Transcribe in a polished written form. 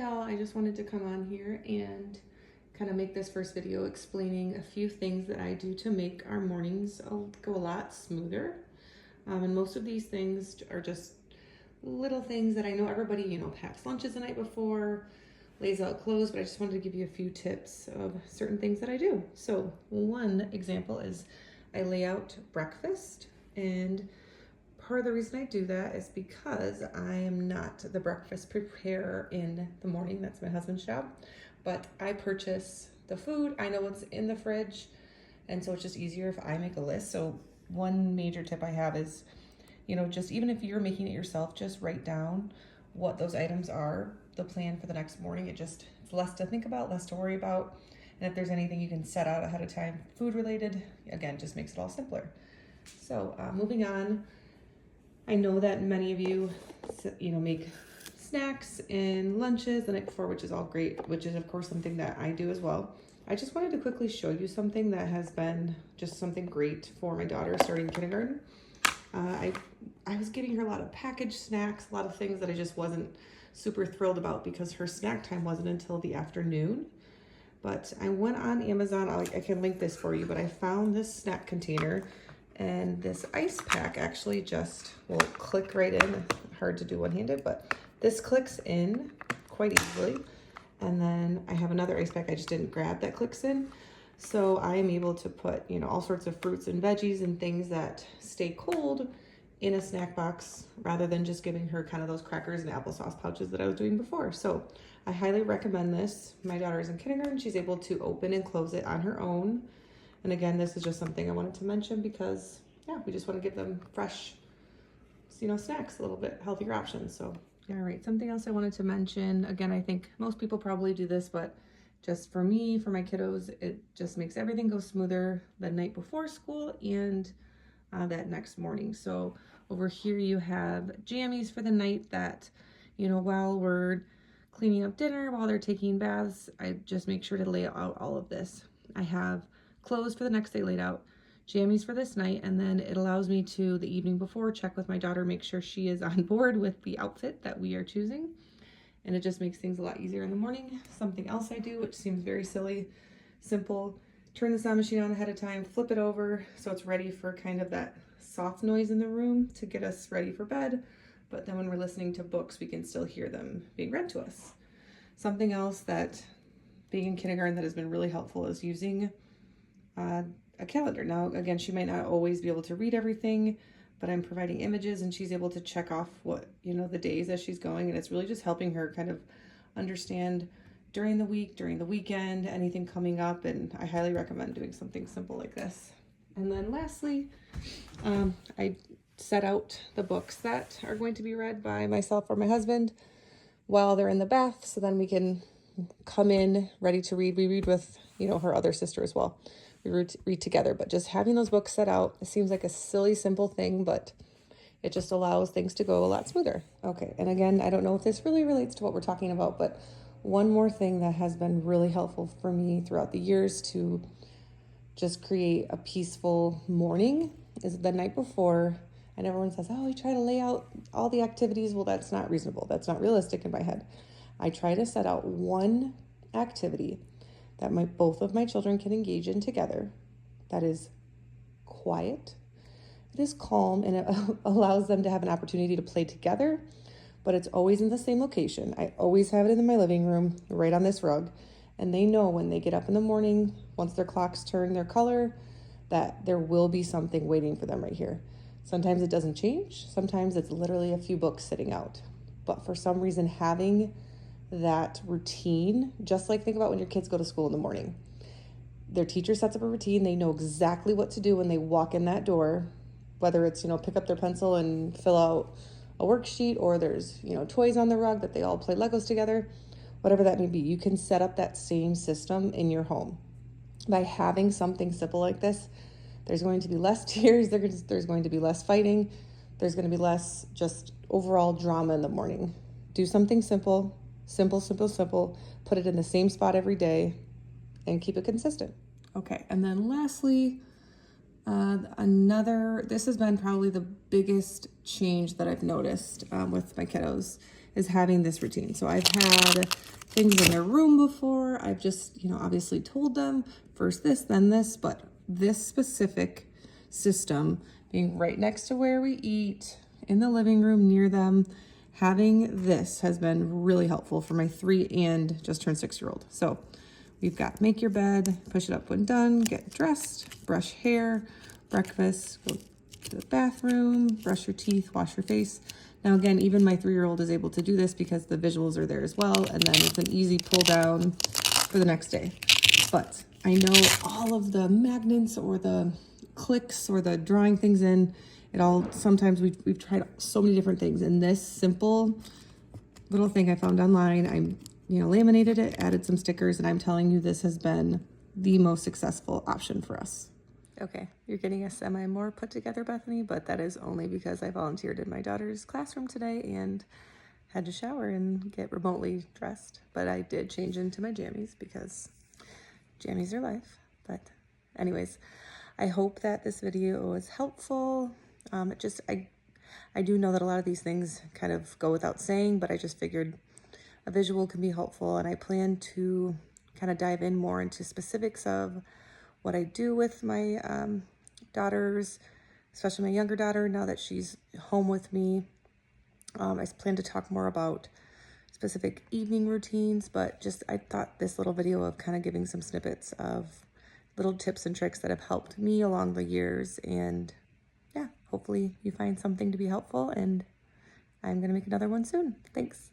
all, I just wanted to come on here and kind of make this first video explaining a few things that I do to make our mornings go a lot smoother. And most of these things are just little things that I know everybody, packs lunches the night before, lays out clothes, but I just wanted to give you a few tips of certain things that I do. So one example is I lay out breakfast, and part of the reason I do that is because I am not the breakfast preparer in the morning. That's my husband's job. But I purchase the food. I know what's in the fridge. And so it's just easier if I make a list. So one major tip I have is, just even if you're making it yourself, just write down what those items are, the plan for the next morning. It's less to think about, less to worry about. And if there's anything you can set out ahead of time, food related, again, just makes it all simpler. So moving on. I know that many of you, make snacks and lunches the night before, which is all great, which is of course something that I do as well. I just wanted to quickly show you something that has been just something great for my daughter starting kindergarten. I was getting her a lot of packaged snacks, a lot of things that I just wasn't super thrilled about because her snack time wasn't until the afternoon. But I went on Amazon, I can link this for you, but I found this snack container. And this ice pack actually just will click right in. Hard to do one-handed, but this clicks in quite easily. And then I have another ice pack I just didn't grab that clicks in. So I am able to put, all sorts of fruits and veggies and things that stay cold in a snack box rather than just giving her kind of those crackers and applesauce pouches that I was doing before. So I highly recommend this. My daughter is in kindergarten. She's able to open and close it on her own. And again, this is just something I wanted to mention because, we just want to give them fresh, snacks, a little bit healthier options. So, all right, something else I wanted to mention. Again, I think most people probably do this, but just for me, for my kiddos, it just makes everything go smoother the night before school and that next morning. So over here you have jammies for the night that, while we're cleaning up dinner, while they're taking baths, I just make sure to lay out all of this. I have clothes for the next day laid out, jammies for this night, and then it allows me to, the evening before, check with my daughter, make sure she is on board with the outfit that we are choosing. And it just makes things a lot easier in the morning. Something else I do, which seems very silly, simple, turn the sound machine on ahead of time, flip it over so it's ready for kind of that soft noise in the room to get us ready for bed. But then when we're listening to books, we can still hear them being read to us. Something else that being in kindergarten that has been really helpful is using a calendar. Now, again, she might not always be able to read everything, but I'm providing images and she's able to check off what, the days as she's going. And it's really just helping her kind of understand during the week, during the weekend, anything coming up. And I highly recommend doing something simple like this. And then lastly, I set out the books that are going to be read by myself or my husband while they're in the bath. So then we can come in ready to read. We read with, her other sister as well. We read together, but just having those books set out, it seems like a silly, simple thing, but it just allows things to go a lot smoother. Okay, and again, I don't know if this really relates to what we're talking about, but one more thing that has been really helpful for me throughout the years to just create a peaceful morning is the night before, and everyone says, oh, you try to lay out all the activities. Well, that's not reasonable. That's not realistic in my head. I try to set out one activity that both of my children can engage in together that is quiet, it is calm, and it allows them to have an opportunity to play together, but it's always in the same location. I always have it in my living room, right on this rug, and they know when they get up in the morning, once their clocks turn their color, that there will be something waiting for them right here. Sometimes it doesn't change. Sometimes it's literally a few books sitting out. But for some reason, having that routine, just like think about when your kids go to school in the morning. Their teacher sets up a routine. They know exactly what to do when they walk in that door, whether it's, pick up their pencil and fill out a worksheet, or there's, toys on the rug that they all play Legos together, whatever that may be. You can set up that same system in your home. By having something simple like this, there's going to be less tears, there's going to be less fighting, there's going to be less just overall drama in the morning. Do something simple, put it in the same spot every day and keep it consistent. Okay, and then lastly, this has been probably the biggest change that I've noticed with my kiddos is having this routine. So I've had things in their room before. I've just, obviously told them first this, then this, but this specific system being right next to where we eat, in the living room near them, having this has been really helpful for my 3 and just turned 6-year-old. So we've got make your bed, push it up when done, get dressed, brush hair, breakfast, go to the bathroom, brush your teeth, wash your face. Now again, even my 3-year-old is able to do this because the visuals are there as well, and then it's an easy pull down for the next day. But I know all of the magnets or the clicks or the drawing things in, sometimes we've tried so many different things, and this simple little thing I found online, laminated it, added some stickers, and I'm telling you, this has been the most successful option for us. Okay, you're getting a semi more put together, Bethany, but that is only because I volunteered in my daughter's classroom today and had to shower and get remotely dressed. But I did change into my jammies because jammies are life. But anyways, I hope that this video was helpful. I do know that a lot of these things kind of go without saying, but I just figured a visual can be helpful, and I plan to kind of dive in more into specifics of what I do with my daughters, especially my younger daughter, now that she's home with me. I plan to talk more about specific evening routines, but I thought this little video of kind of giving some snippets of little tips and tricks that have helped me along the years, and yeah, hopefully you find something to be helpful, and I'm gonna make another one soon. Thanks.